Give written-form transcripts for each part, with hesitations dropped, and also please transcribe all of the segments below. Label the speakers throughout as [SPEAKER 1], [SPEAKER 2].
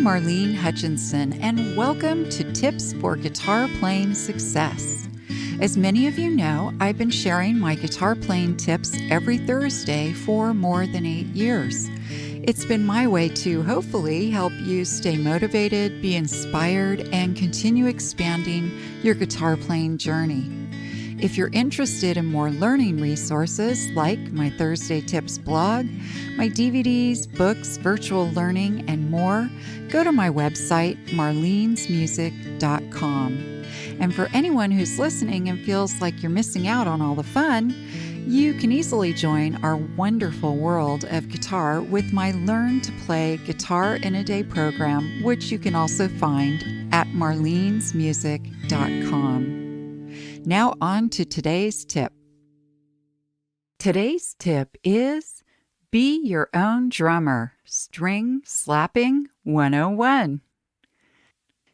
[SPEAKER 1] Marlene Hutchinson, and welcome to Tips for Guitar Playing Success. As many of you know, I've been sharing my guitar playing tips every Thursday for more than 8 years. It's been my way to hopefully help you stay motivated, be inspired, and continue expanding your guitar playing journey. If you're interested in more learning resources like my Thursday Tips blog, my DVDs, books, virtual learning, and more, go to my website, MarlenesMusic1.com. And for anyone who's listening and feels like you're missing out on all the fun, you can easily join our wonderful world of guitar with my Learn to Play Guitar in a Day program, which you can also find at MarlenesMusic1.com. Now on to today's tip. Today's tip is Be Your Own Drummer, String Slapping 101.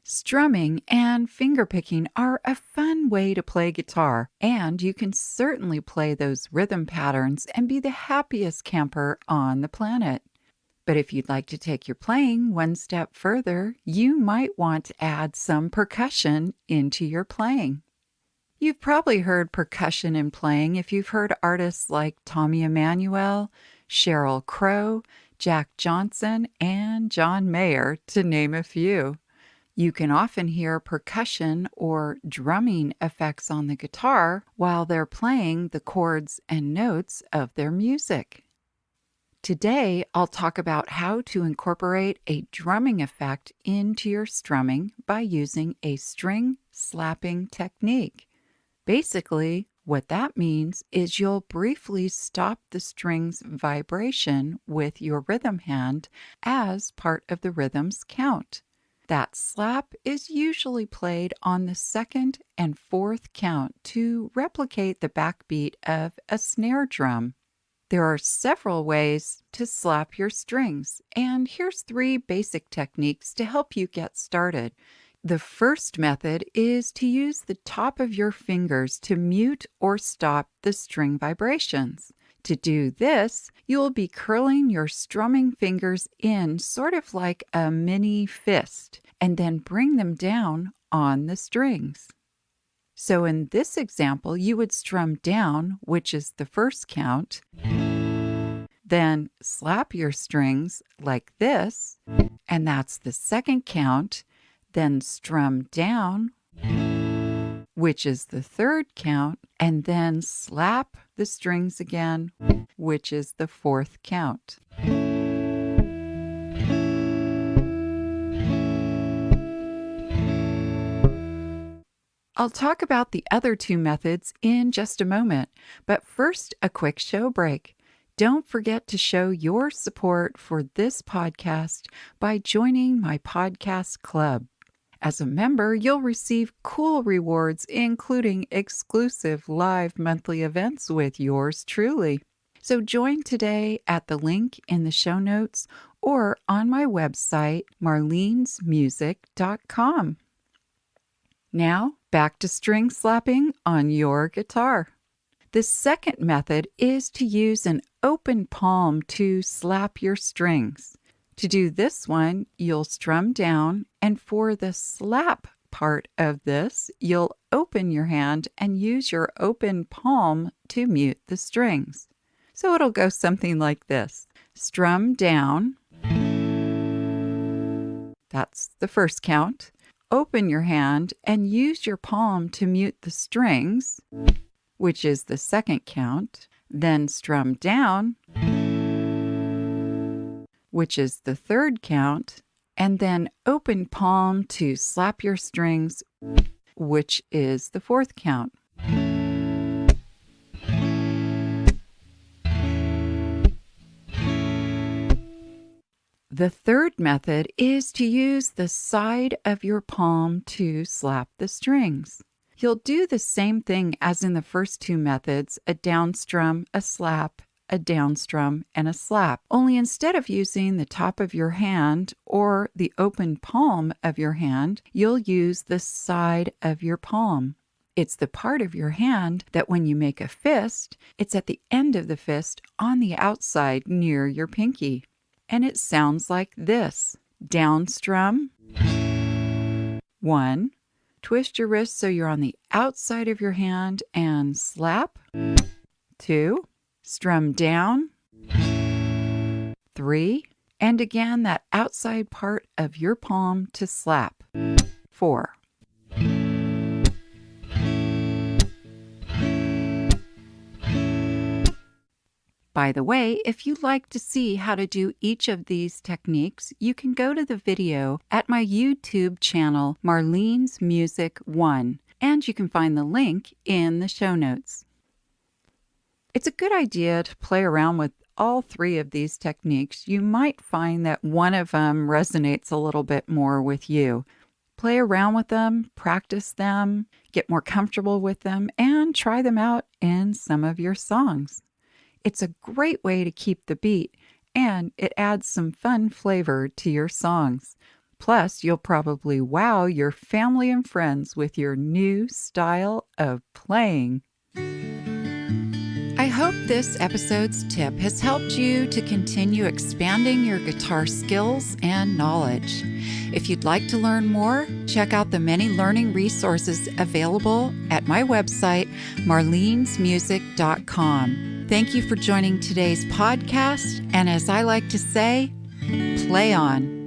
[SPEAKER 1] Strumming and fingerpicking are a fun way to play guitar, and you can certainly play those rhythm patterns and be the happiest camper on the planet. But if you'd like to take your playing one step further, you might want to add some percussion into your playing. You've probably heard percussion in playing if you've heard artists like Tommy Emmanuel, Sheryl Crow, Jack Johnson, and John Mayer, to name a few. You can often hear percussion or drumming effects on the guitar while they're playing the chords and notes of their music. Today, I'll talk about how to incorporate a drumming effect into your strumming by using a string slapping technique. Basically, what that means is you'll briefly stop the string's vibration with your rhythm hand as part of the rhythm's count. That slap is usually played on the second and fourth count to replicate the backbeat of a snare drum. There are several ways to slap your strings, and here's 3 basic techniques to help you get started. The first method is to use the top of your fingers to mute or stop the string vibrations. To do this, you will be curling your strumming fingers in sort of like a mini fist, and then bring them down on the strings. So in this example, you would strum down, which is the first count, then slap your strings like this, and that's the second count, then strum down, which is the third count, and then slap the strings again, which is the fourth count. I'll talk about the other 2 methods in just a moment, but first a quick show break. Don't forget to show your support for this podcast by joining my podcast club. As a member, you'll receive cool rewards, including exclusive live monthly events with yours truly. So join today at the link in the show notes or on my website, MarlenesMusic1.com. Now, back to string slapping on your guitar. The second method is to use an open palm to slap your strings. To do this one, you'll strum down, and for the slap part of this, you'll open your hand and use your open palm to mute the strings. So it'll go something like this. Strum down. That's the first count. Open your hand and use your palm to mute the strings, which is the second count. Then strum down, which is the third count, and then open palm to slap your strings, which is the fourth count. The third method is to use the side of your palm to slap the strings. You'll do the same thing as in the first 2 methods, a down strum, a slap, a down strum, and a slap. Only instead of using the top of your hand or the open palm of your hand, you'll use the side of your palm. It's the part of your hand that when you make a fist, it's at the end of the fist on the outside near your pinky. And it sounds like this. Down strum. 1. Twist your wrist so you're on the outside of your hand and slap. 2. Strum down. 3. And again, that outside part of your palm to slap. 4. By the way, if you'd like to see how to do each of these techniques, you can go to the video at my YouTube channel, MarlenesMusic1, and you can find the link in the show notes. It's a good idea to play around with all 3 of these techniques. You might find that one of them resonates a little bit more with you. Play around with them, practice them, get more comfortable with them, and try them out in some of your songs. It's a great way to keep the beat, and it adds some fun flavor to your songs. Plus, you'll probably wow your family and friends with your new style of playing. I hope this episode's tip has helped you to continue expanding your guitar skills and knowledge. If you'd like to learn more, check out the many learning resources available at my website, MarlenesMusic1.com. Thank you for joining today's podcast, and as I like to say, play on.